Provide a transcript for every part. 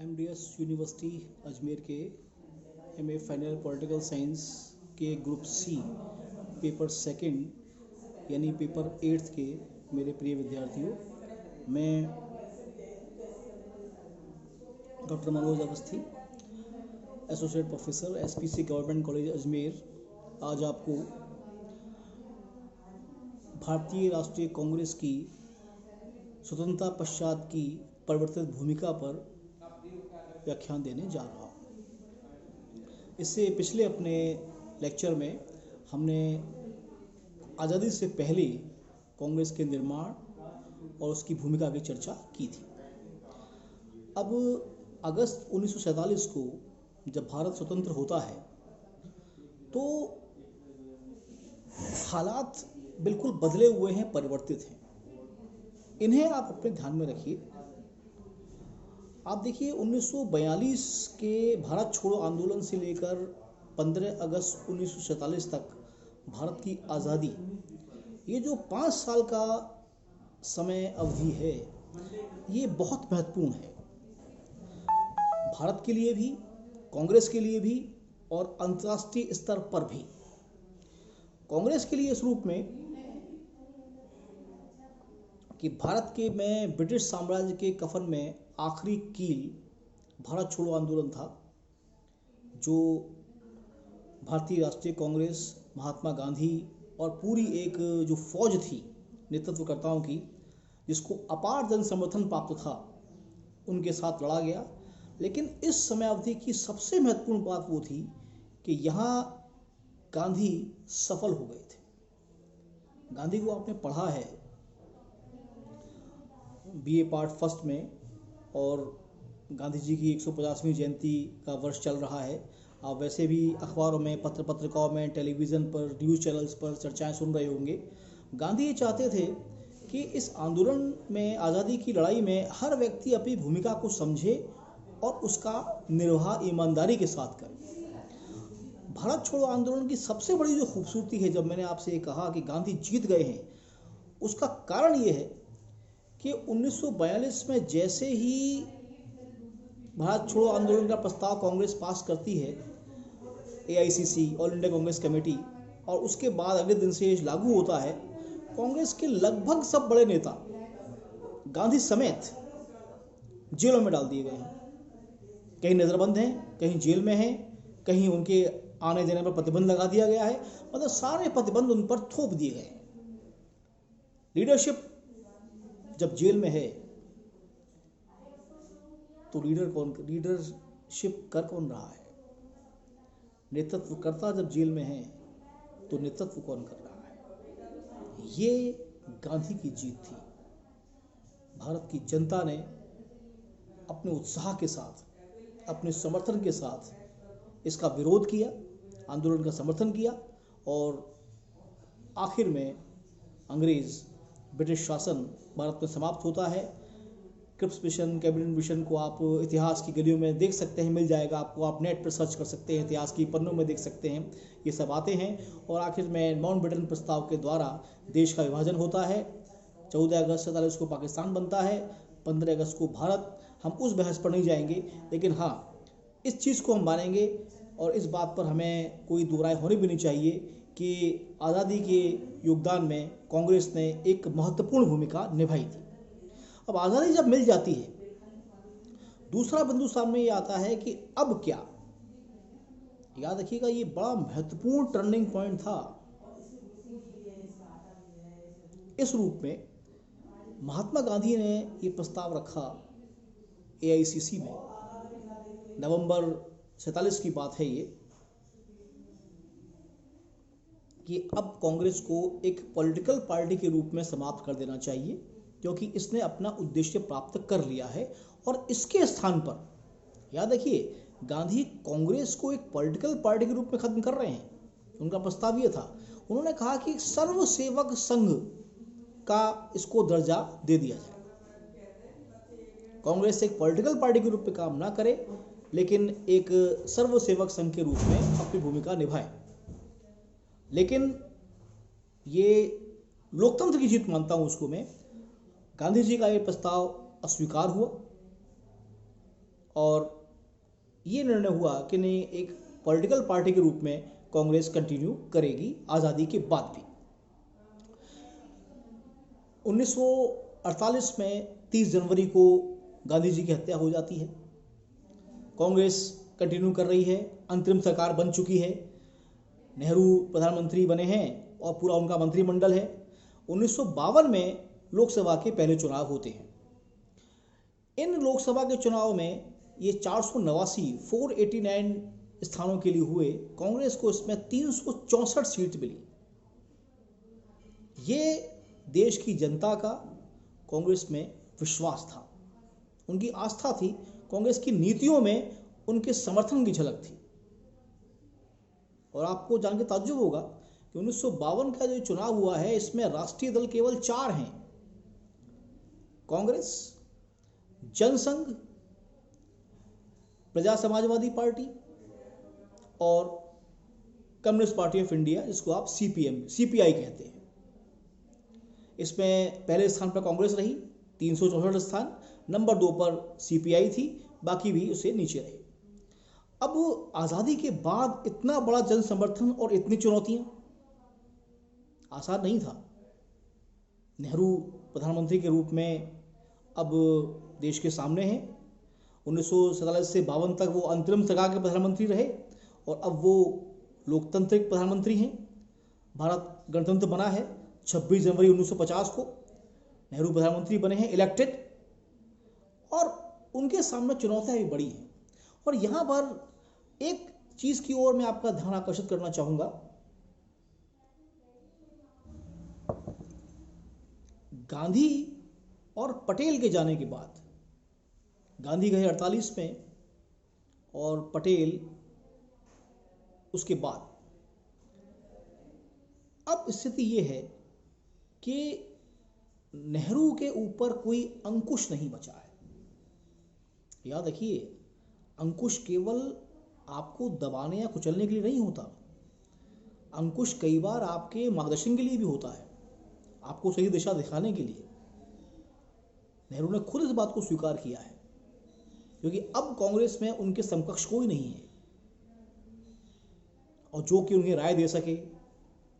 MDS university Ajmer के MA final political science के group C paper second यानी paper 8th के मेरे प्रिय विद्यार्थियों, मैं doctor Manoj Awasthi, associate professor SPC government college Ajmer, आज आपको भारतीय राष्ट्रीय कांग्रेस की स्वतंत्रता पश्चात की परिवर्तित भूमिका पर व्याख्यान देने जा रहा हूँ। इससे पिछले अपने लेक्चर में हमने आज़ादी से पहले कांग्रेस के निर्माण और उसकी भूमिका की चर्चा की थी। अब अगस्त 1947 को जब भारत स्वतंत्र होता है तो हालात बिल्कुल बदले हुए हैं, परिवर्तित हैं। इन्हें आप अपने ध्यान में रखिए। आप देखिए 1942 के भारत छोड़ो आंदोलन से लेकर 15 अगस्त 1947 तक भारत की आज़ादी, ये जो 5 साल का समय अवधि है, ये बहुत महत्वपूर्ण है भारत के लिए भी, कांग्रेस के लिए भी और अंतर्राष्ट्रीय स्तर पर भी। कांग्रेस के लिए इस रूप में कि भारत के में ब्रिटिश साम्राज्य के कफन में आखिरी कील भारत छोड़ो आंदोलन था, जो भारतीय राष्ट्रीय कांग्रेस, महात्मा गांधी और पूरी एक जो फौज थी नेतृत्वकर्ताओं की, जिसको अपार जन समर्थन प्राप्त था, उनके साथ लड़ा गया। लेकिन इस समय अवधि की सबसे महत्वपूर्ण बात वो थी कि यहाँ गांधी सफल हो गए थे। गांधी को आपने पढ़ा है बीए पार्ट फर्स्ट में, और गांधी जी की 150वीं जयंती का वर्ष चल रहा है। आप वैसे भी अखबारों में, पत्रिकाओं में, टेलीविज़न पर, न्यूज़ चैनल्स पर चर्चाएं सुन रहे होंगे। गांधी ये चाहते थे कि इस आंदोलन में, आज़ादी की लड़ाई में हर व्यक्ति अपनी भूमिका को समझे और उसका निर्वाह ईमानदारी के साथ करे। भारत छोड़ो आंदोलन की सबसे बड़ी जो खूबसूरती है, जब मैंने आपसे ये कहा कि गांधी जीत गए हैं, उसका कारण ये है कि 1942 में जैसे ही भारत छोड़ो आंदोलन का प्रस्ताव कांग्रेस पास करती है, AICC, all India Congress committee, और उसके बाद अगले दिन से लागू होता है, कांग्रेस के लगभग सब बड़े नेता गांधी समेत जेलों में डाल दिए गए हैं। कहीं नजरबंद हैं, कहीं जेल में हैं, कहीं उनके आने जाने पर प्रतिबंध लगा दिया गया है। मतलब सारे प्रतिबंध उन पर थोप दिए गए। लीडरशिप जब जेल में है तो लीडरशिप कर कौन रहा है? नेतृत्वकर्ता जब जेल में है तो नेतृत्व कौन कर रहा है? ये गांधी की जीत थी। भारत की जनता ने अपने उत्साह के साथ, अपने समर्थन के साथ इसका विरोध किया, आंदोलन का समर्थन किया, और आखिर में अंग्रेज ब्रिटिश शासन भारत में समाप्त होता है। क्रिप्स मिशन, कैबिनेट मिशन को आप इतिहास की गलियों में देख सकते हैं, मिल जाएगा आपको, आप नेट पर सर्च कर सकते हैं, इतिहास की पन्नों में देख सकते हैं, ये सब आते हैं। और आखिर में माउंटबेटन प्रस्ताव के द्वारा देश का विभाजन होता है। 14 अगस्त 47 को पाकिस्तान बनता है, 15 अगस्त को भारत। हम उस बहस पर नहीं जाएंगे, लेकिन हाँ, इस चीज़ को हम मानेंगे और इस बात पर हमें कोई दो राय होनी भी नहीं चाहिए कि आज़ादी के योगदान में कांग्रेस ने एक महत्वपूर्ण भूमिका निभाई थी। अब आज़ादी जब मिल जाती है, दूसरा बिंदु सामने ये आता है कि अब क्या। याद रखिएगा, ये बड़ा महत्वपूर्ण टर्निंग पॉइंट था। इस रूप में महात्मा गांधी ने ये प्रस्ताव रखा एआईसीसी में, नवंबर 47 की बात है ये, कि अब कांग्रेस को एक पॉलिटिकल पार्टी के रूप में समाप्त कर देना चाहिए, क्योंकि इसने अपना उद्देश्य प्राप्त कर लिया है। और इसके स्थान पर, याद रखिए, गांधी कांग्रेस को एक पॉलिटिकल पार्टी के रूप में खत्म कर रहे हैं। उनका प्रस्ताव ये था, उन्होंने कहा कि सर्वसेवक संघ का इसको दर्जा दे दिया जाए। कांग्रेस एक पॉलिटिकल पार्टी के रूप में काम ना करे, लेकिन एक सर्वसेवक संघ के रूप में अपनी भूमिका निभाए। लेकिन ये लोकतंत्र की जीत मानता हूं उसको मैं। गांधी जी का ये प्रस्ताव अस्वीकार हुआ और ये निर्णय हुआ कि नहीं, एक पॉलिटिकल पार्टी के रूप में कांग्रेस कंटिन्यू करेगी आज़ादी के बाद भी। 1948 में 30 जनवरी को गांधी जी की हत्या हो जाती है। कांग्रेस कंटिन्यू कर रही है, अंतरिम सरकार बन चुकी है, नेहरू प्रधानमंत्री बने हैं और पूरा उनका मंत्रिमंडल है। 1952 में लोकसभा के पहले चुनाव होते हैं। इन लोकसभा के चुनाव में ये 489 स्थानों के लिए हुए। कांग्रेस को इसमें 364 सीट मिली। ये देश की जनता का कांग्रेस में विश्वास था, उनकी आस्था थी, कांग्रेस की नीतियों में उनके समर्थन की झलक थी। और आपको जान के ताज्जुब होगा कि 1952 का जो चुनाव हुआ है, इसमें राष्ट्रीय दल केवल 4 हैं: कांग्रेस, जनसंघ, प्रजा समाजवादी पार्टी और कम्युनिस्ट पार्टी ऑफ इंडिया, जिसको आप सीपीआई कहते हैं। इसमें पहले स्थान पर कांग्रेस रही, 364 स्थान। नंबर 2 पर सीपीआई थी, बाकी भी उससे नीचे रहे। अब आज़ादी के बाद इतना बड़ा जन समर्थन और इतनी चुनौतियां, आसान नहीं था। नेहरू प्रधानमंत्री के रूप में अब देश के सामने हैं। 1947 से 52 तक वो अंतरिम सरकार के प्रधानमंत्री रहे और अब वो लोकतांत्रिक प्रधानमंत्री हैं। भारत गणतंत्र बना है 26 जनवरी 1950 को। नेहरू प्रधानमंत्री बने हैं, इलेक्टेड, और उनके सामने चुनौतियां भी बड़ी हैं। और यहाँ पर एक चीज की ओर मैं आपका ध्यान आकर्षित करना चाहूंगा। गांधी और पटेल के जाने के बाद, गांधी गए 48 में और पटेल उसके बाद, अब स्थिति ये है कि नेहरू के ऊपर कोई अंकुश नहीं बचा है। याद रखिए, अंकुश केवल आपको दबाने या कुचलने के लिए नहीं होता। अंकुश कई बार आपके मार्गदर्शन के लिए भी होता है, आपको सही दिशा दिखाने के लिए। नेहरू ने खुद इस बात को स्वीकार किया है, क्योंकि अब कांग्रेस में उनके समकक्ष कोई नहीं है और जो कि उन्हें राय दे सके,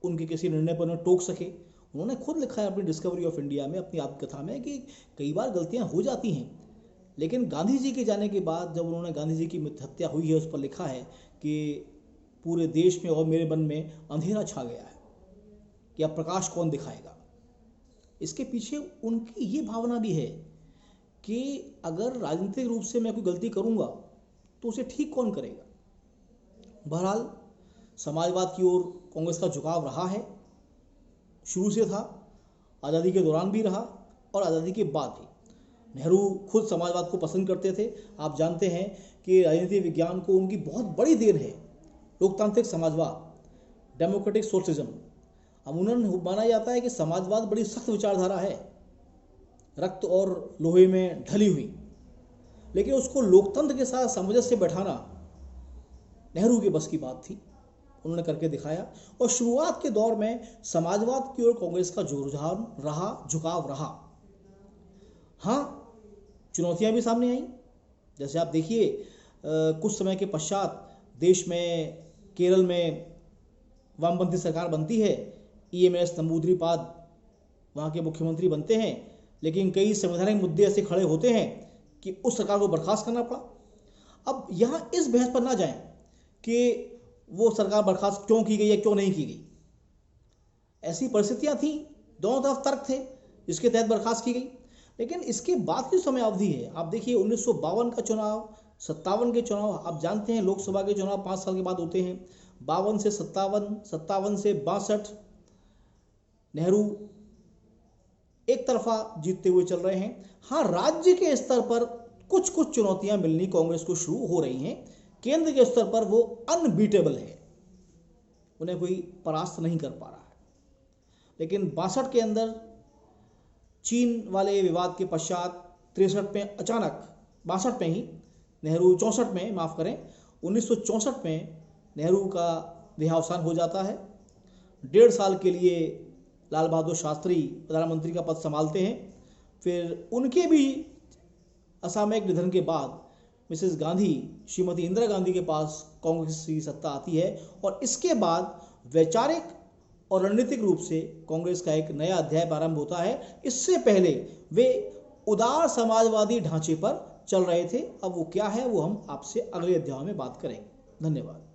उनके किसी निर्णय पर उन्हें टोक सके। उन्होंने खुद लिखा है अपनी डिस्कवरी ऑफ इंडिया में, अपनी आत्मकथा में, कि कई बार गलतियां हो जाती हैं, लेकिन गांधी जी के जाने के बाद जब उन्होंने गांधी जी की हत्या हुई है, उस पर लिखा है कि पूरे देश में और मेरे मन में अंधेरा छा गया है कि अब प्रकाश कौन दिखाएगा। इसके पीछे उनकी ये भावना भी है कि अगर राजनीतिक रूप से मैं कोई गलती करूंगा तो उसे ठीक कौन करेगा। बहरहाल समाजवाद की ओर कांग्रेस का झुकाव रहा है, शुरू से था, आज़ादी के दौरान भी रहा और आज़ादी के बाद भी। नेहरू खुद समाजवाद को पसंद करते थे। आप जानते हैं कि राजनीति विज्ञान को उनकी बहुत बड़ी देन है। लोकतांत्रिक समाजवाद, डेमोक्रेटिक सोशलिज्म, अमूमन माना जाता है कि समाजवाद बड़ी सख्त विचारधारा है, रक्त और लोहे में ढली हुई, लेकिन उसको लोकतंत्र के साथ सामंजस्य बैठाना नेहरू के बस की बात थी। उन्होंने करके दिखाया और शुरुआत के दौर में समाजवाद की ओर कांग्रेस का जो रुझान रहा, झुकाव रहा। हाँ, चुनौतियां भी सामने आई। जैसे आप देखिए, कुछ समय के पश्चात देश में, केरल में वामपंथी सरकार बनती है। EMS नंबूद्रीपाद वहाँ के मुख्यमंत्री बनते हैं, लेकिन कई संवैधानिक मुद्दे ऐसे खड़े होते हैं कि उस सरकार को बर्खास्त करना पड़ा। अब यहाँ इस बहस पर ना जाएं कि वो सरकार बर्खास्त क्यों की गई या क्यों नहीं की गई। ऐसी परिस्थितियां थी, दोनों तरफ तर्क थे जिसके तहत बर्खास्त की गई। लेकिन इसके बाद की समय अवधि है, आप देखिए 1952 का चुनाव, 57 के चुनाव, आप जानते हैं लोकसभा के चुनाव 5 साल के बाद होते हैं। 52 से 57, 57 से 62 नेहरू एक तरफा जीतते हुए चल रहे हैं। हाँ, राज्य के स्तर पर कुछ कुछ चुनौतियां मिलनी कांग्रेस को शुरू हो रही हैं। केंद्र के स्तर पर वो अनबीटेबल है, उन्हें कोई परास्त नहीं कर पा रहा है। लेकिन 62 के अंदर चीन वाले विवाद के पश्चात 63 में अचानक, 62 में ही नेहरू, 64 में माफ़ करें, 1964 में नेहरू का देहावसान हो जाता है। 1.5 साल के लिए लाल बहादुर शास्त्री प्रधानमंत्री का पद संभालते हैं। फिर उनके भी असामयिक निधन के बाद मिसेस गांधी, श्रीमती इंदिरा गांधी के पास कांग्रेस की सत्ता आती है और इसके बाद वैचारिक और रणनीतिक रूप से कांग्रेस का एक नया अध्याय प्रारंभ होता है। इससे पहले वे उदार समाजवादी ढांचे पर चल रहे थे। अब वो क्या है वो हम आपसे अगले अध्याय में बात करेंगे। धन्यवाद।